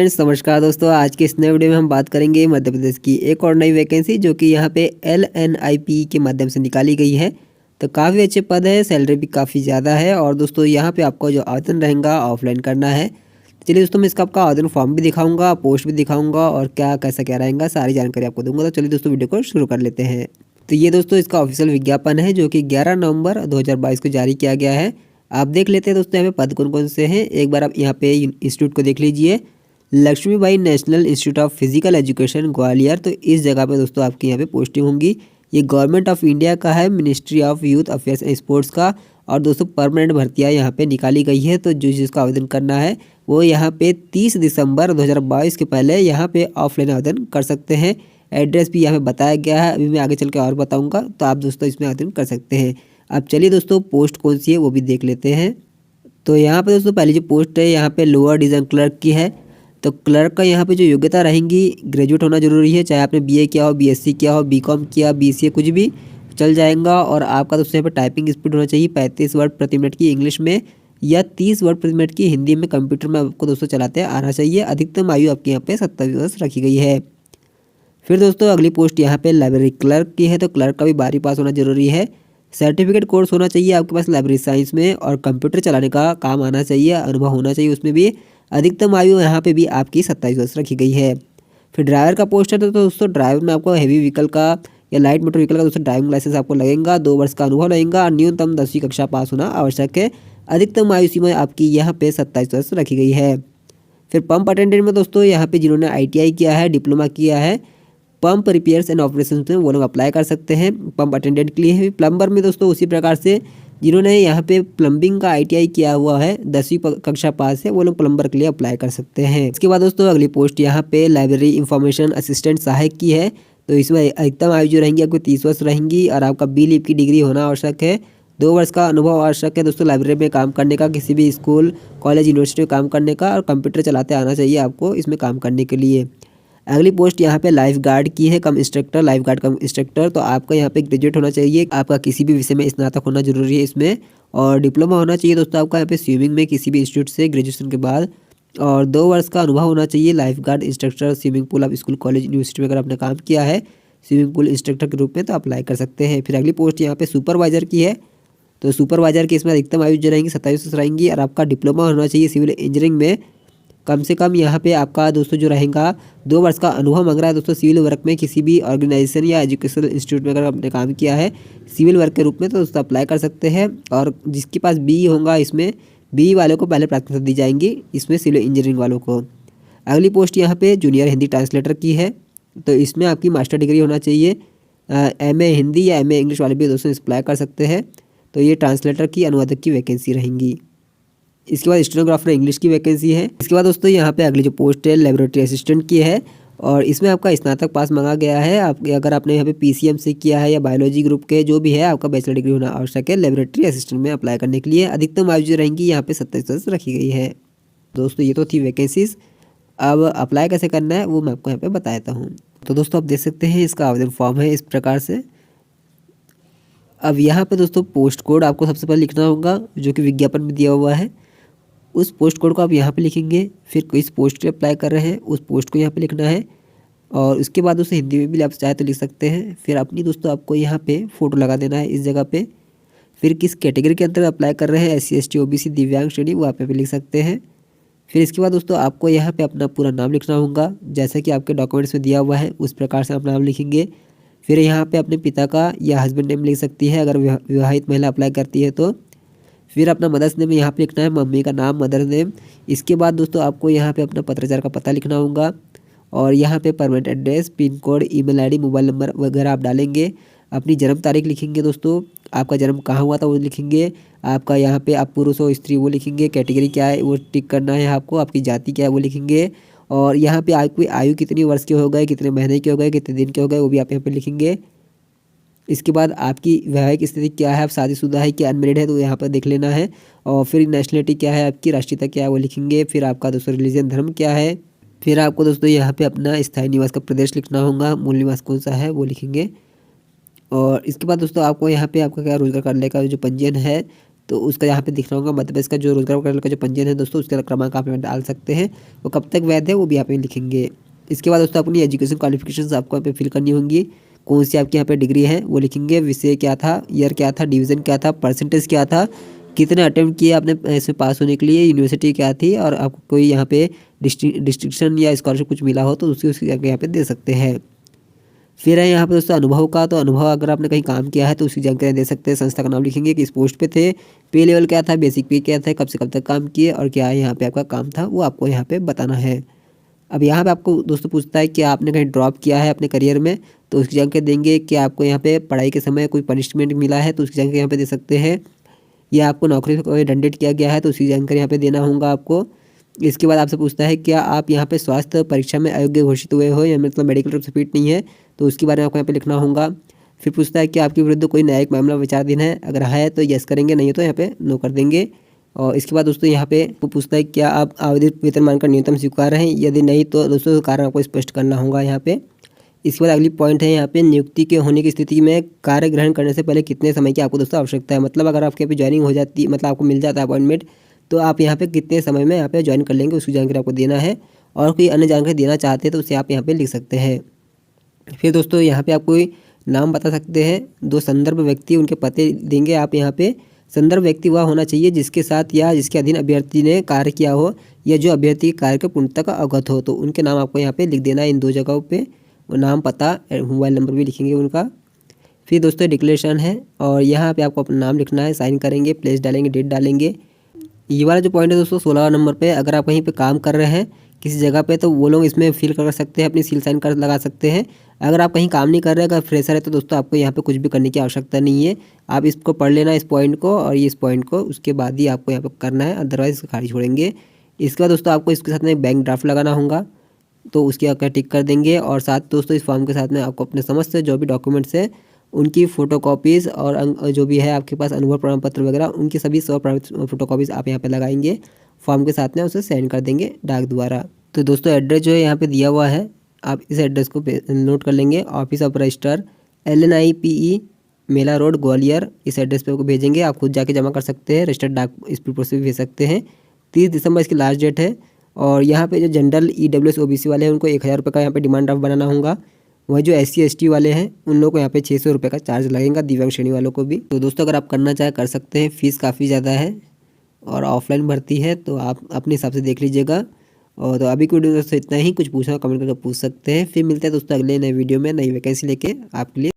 Friends नमस्कार दोस्तों, आज के इस नए वीडियो में हम बात करेंगे मध्य प्रदेश की एक और नई वैकेंसी जो कि यहाँ पे LNIP के माध्यम से निकाली गई है। तो काफ़ी अच्छे पद है, सैलरी भी काफ़ी ज़्यादा है और दोस्तों यहाँ पे आपको जो आवेदन रहेगा ऑफलाइन करना है। चलिए दोस्तों, मैं इसका आपका आवेदन फॉर्म भी दिखाऊंगा, पोस्ट भी दिखाऊंगा और क्या कैसा क्या रहेगा सारी जानकारी आपको दूंगा। तो चलिए दोस्तों वीडियो को शुरू कर लेते हैं। तो ये दोस्तों इसका ऑफिशियल विज्ञापन है जो कि 11 नवंबर 2022 को जारी किया गया है। आप देख लेते हैं दोस्तों यहाँ पे पद कौन कौन से हैं। एक बार आप यहाँ पे इंस्टीट्यूट को देख लीजिए, Lakshmibai national institute of physical education Gwalior. तो इस जगह पे दोस्तों आपकी यहाँ पे पोस्टिंग होंगी। ये गवर्नमेंट ऑफ इंडिया का है, ministry of youth affairs and sports का। और दोस्तों परमानेंट भर्तियाँ यहाँ पे निकाली गई है। तो जो जिसका आवेदन करना है वो यहाँ पे 30 दिसंबर 2022 के पहले यहाँ पे ऑफलाइन आवेदन कर सकते हैं। एड्रेस भी यहाँ पे बताया गया है, अभी मैं आगे चल के और बताऊँगा। तो आप दोस्तों इसमें आवेदन कर सकते हैं। अब चलिए दोस्तों पोस्ट कौन सी है वो भी देख लेते हैं। तो यहाँ पे दोस्तों पहली जो पोस्ट है यहाँ पे लोअर डिवीजन क्लर्क की है। तो क्लर्क का यहाँ पे जो योग्यता रहेंगी, ग्रेजुएट होना जरूरी है, चाहे आपने BA किया हो, BSc किया हो, BCom किया, BCA कुछ भी चल जाएगा। और आपका दोस्तों यहाँ पे टाइपिंग स्पीड होना चाहिए 35 वर्ड प्रति मिनट की इंग्लिश में या 30 वर्ड प्रति मिनट की हिंदी में। कंप्यूटर में आपको दोस्तों चलाते आना चाहिए। अधिकतम आयु आपके यहाँ पे 27 वर्ष रखी गई है। फिर दोस्तों अगली पोस्ट यहाँ पे लाइब्रेरी क्लर्क की है। तो क्लर्क का भी 12वीं पास होना जरूरी है। सर्टिफिकेट कोर्स होना चाहिए आपके पास लाइब्रेरी साइंस में और कंप्यूटर चलाने का काम आना चाहिए, अनुभव होना चाहिए उसमें भी। अधिकतम आयु यहाँ पे भी आपकी 27 वर्ष रखी गई है। फिर ड्राइवर का पोस्ट है। तो दोस्तों ड्राइवर में आपको हैवी व्हीकल का या लाइट मोटर व्हीकल का दोस्तों ड्राइविंग लाइसेंस आपको लगेगा, 2 वर्ष का अनुभव लगेगा और न्यूनतम 10वीं कक्षा पास होना आवश्यक है। अधिकतम आयु सीमा आपकी यहाँ पे 27 वर्ष रखी गई है। फिर पंप अटेंडेंट में दोस्तों यहाँ पे जिन्होंने ITI किया है, डिप्लोमा किया है पंप रिपेयर्स एंड ऑपरेशन में, वो लोग अप्लाई कर सकते हैं पंप अटेंडेंट के लिए। प्लम्बर में दोस्तों उसी प्रकार से जिन्होंने यहाँ पे प्लम्बिंग का ITI किया हुआ है, 10वीं कक्षा पास है, वो लोग प्लम्बर के लिए अप्लाई कर सकते हैं। इसके बाद दोस्तों अगली पोस्ट यहाँ पे लाइब्रेरी इंफॉर्मेशन असिस्टेंट सहायक की है। तो इसमें अधिकतम आयु जो रहेंगी आपको 30 वर्ष रहेंगी और आपका B.Litt की डिग्री होना आवश्यक है। 2 वर्ष का अनुभव आवश्यक है दोस्तों लाइब्रेरी में काम करने का, किसी भी स्कूल कॉलेज यूनिवर्सिटी में काम करने का, और कंप्यूटर चलाते आना चाहिए आपको इसमें काम करने के लिए। अगली पोस्ट यहाँ पे लाइफ गार्ड की है, कम इंस्ट्रक्टर, लाइफ गार्ड कम इंस्ट्रक्टर। तो आपका यहाँ पे ग्रेजुएट होना चाहिए, आपका किसी भी विषय में स्नातक होना जरूरी है इसमें, और डिप्लोमा होना चाहिए दोस्तों आपका यहाँ पे स्विमिंग में किसी भी इंस्टीट्यूट से ग्रेजुएशन के बाद, और 2 वर्ष का अनुभव होना चाहिए। Life guard instructor swimming pool आप स्कूल कॉलेज यूनिवर्सिटी में अगर आपने काम किया है स्विमिंग पूल इंस्ट्रक्टर के रूप में तो अप्लाई कर सकते हैं। फिर अगली पोस्ट यहाँ पे सुपरवाइजर की है। तो सुपरवाइजर की इसमें अधिकतम आयु जो रहेंगी 27 वर्ष रहेंगी और आपका डिप्लोमा होना चाहिए सिविल इंजीनियरिंग में। कम से कम यहाँ पे आपका दोस्तों जो रहेगा 2 वर्ष का अनुभव मांग रहा है दोस्तों सिविल वर्क में, किसी भी ऑर्गेनाइजेशन या एजुकेशनल इंस्टीट्यूट में अगर आपने काम किया है सिविल वर्क के रूप में तो दोस्तों अप्लाई कर सकते हैं। और जिसके पास B होगा इसमें B वालों को पहले प्राथमिकता दी जाएंगी इसमें सिविल इंजीनियरिंग वालों को। अगली पोस्ट यहाँ पे जूनियर हिंदी ट्रांसलेटर की है। तो इसमें आपकी मास्टर डिग्री होना चाहिए। MA हिंदी या MA इंग्लिश वाले भी दोस्तों अप्लाई कर सकते हैं। तो ये ट्रांसलेटर की अनुवादक की वैकेंसी रहेंगी। इसके बाद स्टेनोग्राफर इंग्लिश की वैकेंसी है। इसके बाद दोस्तों यहाँ पे अगली जो पोस्ट है लेबोरेटरी असिस्टेंट की है और इसमें आपका स्नातक पास मांगा गया है। आप अगर आपने यहाँ पे PCM से किया है या बायोलॉजी ग्रुप के जो भी है, आपका बैचलर डिग्री होना आवश्यक है लेबोरेटरी असिस्टेंट में अप्लाई करने के लिए। अधिकतम आयु जो रहेंगी यहाँ पे 27 वर्ष रखी गई है। दोस्तों ये तो थी वैकेंसीज। अब अप्लाई कैसे करना है वो मैं आपको यहाँ पे बता देता हूँ। तो दोस्तों आप देख सकते हैं इसका आवेदन फॉर्म है इस प्रकार से। अब यहाँ पे दोस्तों पोस्ट कोड आपको सबसे पहले लिखना होगा जो कि विज्ञापन में दिया हुआ है। उस पोस्ट कोड को आप यहाँ पे लिखेंगे। फिर किस पोस्ट के अप्लाई कर रहे हैं उस पोस्ट को यहाँ पे लिखना है और उसके बाद उसे हिंदी में भी आप चाहे तो लिख सकते हैं। फिर अपनी दोस्तों आपको यहाँ पे फ़ोटो लगा देना है इस जगह पे। फिर किस कैटेगरी के अंदर अप्लाई कर रहे हैं, SC ST OBC दिव्यांग श्रेणी, वो आप पे लिख सकते हैं। फिर इसके बाद दोस्तों आपको यहाँ पे अपना पूरा नाम लिखना होगा जैसा कि आपके डॉक्यूमेंट्स में दिया हुआ है उस प्रकार से आप नाम लिखेंगे। फिर यहाँ पे अपने पिता का या हस्बैंड नेम लिख सकती है अगर विवाहित महिला अप्लाई करती है तो। फिर अपना मदर्स नेम यहाँ पे लिखना है, मम्मी का नाम मदर नेम। इसके बाद दोस्तों आपको यहाँ पे अपना पत्राचार का पता लिखना होगा और यहाँ पे permanent address, pin code, email ID, mobile number वगैरह आप डालेंगे। अपनी जन्म तारीख लिखेंगे दोस्तों, आपका जन्म कहाँ हुआ था वो लिखेंगे। आपका यहाँ पे आप पुरुष हो स्त्री वो लिखेंगे। कैटेगरी क्या है वो टिक करना है आपको। आपकी जाति क्या है वो लिखेंगे। और यहाँ पे आपकी आयु कितनी वर्ष के हो गए, कितने महीने के हो गए, कितने दिन के हो गए वो भी आप यहाँ पे लिखेंगे। इसके बाद आपकी वैवाहिक स्थिति क्या है, आप शादीशुदा है कि अनमेरिड है तो यहाँ पर देख लेना है। और फिर नेशनलिटी क्या है आपकी, राष्ट्रीयता क्या है वो लिखेंगे। फिर आपका दोस्तों रिलीजन धर्म क्या है। फिर आपको दोस्तों यहाँ पे अपना स्थायी निवास का प्रदेश लिखना होगा, मूल निवास कौन सा है वो लिखेंगे। और इसके बाद दोस्तों आपको यहाँ पे आपका क्या रोजगार करने का जो पंजीयन है तो उसका यहाँ पे दिख रहा होगा मध्य प्रदेश का जो रोजगार पोर्टल का जो पंजीयन है दोस्तों, उसका क्रमांक आप यहाँ डाल सकते हैं। वो कब तक वैध है वो भी यहाँ पे लिखेंगे। इसके बाद दोस्तों अपनी एजुकेशन क्वालिफिकेशंस आपको यहाँ पे फिल करनी होंगी। कौन सी आपकी यहाँ पे डिग्री है वो लिखेंगे, विषय क्या था, ईयर क्या था, डिवीज़न क्या था, परसेंटेज क्या था, कितने अटेम्प्ट किए आपने इसमें पास होने के लिए, यूनिवर्सिटी क्या थी, और आपको कोई यहाँ पे डिस्ट्रिक्शन या स्कॉलरशिप कुछ मिला हो तो उसकी यहाँ पे दे सकते हैं। फिर है यहाँ पे दोस्तों अनुभव का, तो अनुभव अगर आपने कहीं काम किया है तो उसकी जानकारी दे सकते हैं। संस्था का नाम लिखेंगे, किस पोस्ट पे थे, पे लेवल क्या था, बेसिक पे क्या था, कब से कब तक काम किए और क्या यहाँ पे आपका काम था वो आपको यहाँ पे बताना है। अब यहाँ पे आपको दोस्तों पूछता है कि आपने कहीं ड्रॉप किया है अपने करियर में, तो उसकी जानकारी देंगे। कि आपको यहाँ पे पढ़ाई के समय कोई पनिशमेंट मिला है तो उसकी जानकारी यहाँ पे दे सकते हैं। या आपको नौकरी से कोई डंडेट किया गया है तो उसकी जानकारी यहाँ पे देना होगा आपको। इसके बाद आपसे पूछता है क्या आप यहाँ पे स्वास्थ्य परीक्षा में अयोग्य घोषित हुए हो, या मतलब मेडिकल रूप से फिट नहीं है, तो उसके बारे में आपको यहाँ पे लिखना होगा। फिर पूछता है कि आपके विरुद्ध कोई न्यायिक मामला विचाराधीन है, अगर है तो यस करेंगे, नहीं है तो यहाँ पे नो कर देंगे। और इसके बाद दोस्तों यहाँ पे पूछता है क्या आप आवेदित वेतनमान का न्यूनतम स्वीकार हैं, यदि नहीं तो दोस्तों कारण आपको स्पष्ट करना होगा यहाँ पे। इसके बाद अगली पॉइंट है यहाँ पे नियुक्ति के होने की स्थिति में कार्य ग्रहण करने से पहले कितने समय की आपको दोस्तों आवश्यकता है। मतलब अगर आपके यहाँ पे ज्वाइनिंग हो जाती, मतलब आपको मिल जाता है अपॉइंटमेंट, तो आप यहाँ पे कितने समय में यहाँ पे ज्वाइन कर लेंगे उसकी जानकारी आपको देना है। और कोई अन्य जानकारी देना चाहते हैं तो उसे आप यहाँ पे लिख सकते हैं। फिर दोस्तों यहाँ पे आप कोई नाम बता सकते हैं, 2 संदर्भ व्यक्ति उनके पते देंगे आप यहाँ पे। संदर्भ व्यक्ति वह होना चाहिए जिसके साथ या जिसके अधीन अभ्यर्थी ने कार्य किया हो, या जो अभ्यर्थी के कार्य के पूर्णता का अवगत हो, तो उनके नाम आपको यहाँ पे लिख देना है इन 2 जगहों पे। वो नाम, पता, मोबाइल नंबर भी लिखेंगे उनका। फिर दोस्तों डिक्लेरेशन है, और यहाँ पे आपको अपना नाम लिखना है, साइन करेंगे, प्लेस डालेंगे, डेट डालेंगे। ये वाला जो पॉइंट है दोस्तों 16 नंबर पे, अगर आप कहीं पे काम कर रहे हैं किसी जगह पे तो वो लोग इसमें फिल कर सकते हैं, अपनी सील साइन कर लगा सकते हैं। अगर आप कहीं काम नहीं कर रहे, अगर फ्रेशर है तो दोस्तों आपको यहाँ पे कुछ भी करने की आवश्यकता नहीं है। आप इसको पढ़ लेना इस पॉइंट को और इस पॉइंट को, उसके बाद ही आपको यहाँ पे करना है, अदरवाइज इसको खाली छोड़ेंगे। इसके बाद दोस्तों आपको इसके साथ में बैंक ड्राफ्ट लगाना होगा, तो उसकी आप टिक कर देंगे। और साथ दोस्तों इस फॉर्म के साथ में आपको अपने समस्त जो भी डॉक्यूमेंट्स है उनकी फ़ोटोकॉपीज़ और जो भी है आपके पास अनुभव प्रमाण पत्र वगैरह, उनकी सभी 100 फ़ोटोकॉपीज़ आप यहाँ पे लगाएंगे फॉर्म के साथ में, उसे सेंड कर देंगे डाक द्वारा। तो दोस्तों एड्रेस जो है यहाँ पे दिया हुआ है, आप इस एड्रेस को नोट कर लेंगे। Office of registrar, LNIPE, Mela road, Gwalior. इस एड्रेस पे आपको भेजेंगे, आप खुद जाके जमा कर सकते हैं, रजिस्टर्ड डाक स्पीड पोस्ट से भी भेज सकते हैं। 30 दिसंबर इसकी लास्ट डेट है। और यहाँ पे जो जनरल EWS OBC वाले हैं उनको 1000 रुपये का यहाँ पे डिमांड ड्राफ्ट बनाना होगा। वही जो SC ST वाले हैं उन लोगों को यहाँ पे 600 रुपये का चार्ज लगेगा, दिव्यांग श्रेणी वालों को भी। तो दोस्तों अगर आप करना चाहे कर सकते हैं, फीस काफ़ी ज़्यादा है और ऑफलाइन भर्ती है, तो आप अपने हिसाब से देख लीजिएगा। और तो अभी की वीडियो दोस्तों इतना ही, कुछ पूछना कमेंट करके पूछ सकते हैं। फिर मिलते हैं दोस्तों अगले नए वीडियो में नई वैकेंसी लेके आपके लिए।